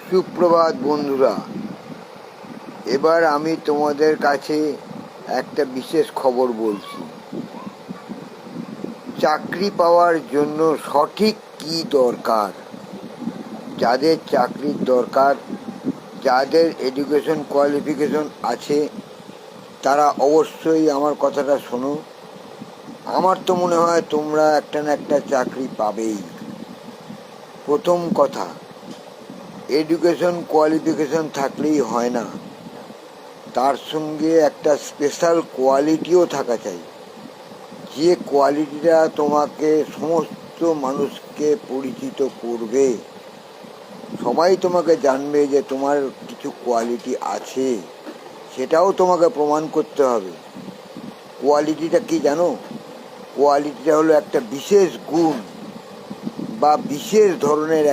সুপ্রভাত বন্ধুরা, এবার আমি তোমাদের কাছে একটা বিশেষ খবর বলছি। চাকরি পাওয়ার জন্য সঠিক কী দরকার, যাদের চাকরির দরকার, যাদের এডুকেশন কোয়ালিফিকেশন আছে, তারা অবশ্যই আমার কথাটা শোনো। আমার তো মনে হয় তোমরা একটা না একটা চাকরি পাবেই। প্রথম কথা, এডুকেশন কোয়ালিফিকেশন থাকলেই হয় না, তার সঙ্গে একটা স্পেশাল কোয়ালিটিও থাকা চাই, যে কোয়ালিটিটা তোমাকে সমস্ত মানুষকে পরিচিত করবে। সবাই তোমাকে জানবে যে তোমার কিছু কোয়ালিটি আছে, সেটাও তোমাকে প্রমাণ করতে হবে। কোয়ালিটিটা কি জানো? কোয়ালিটিটা হলো একটা বিশেষ গুণ বা বিশেষ ধরনের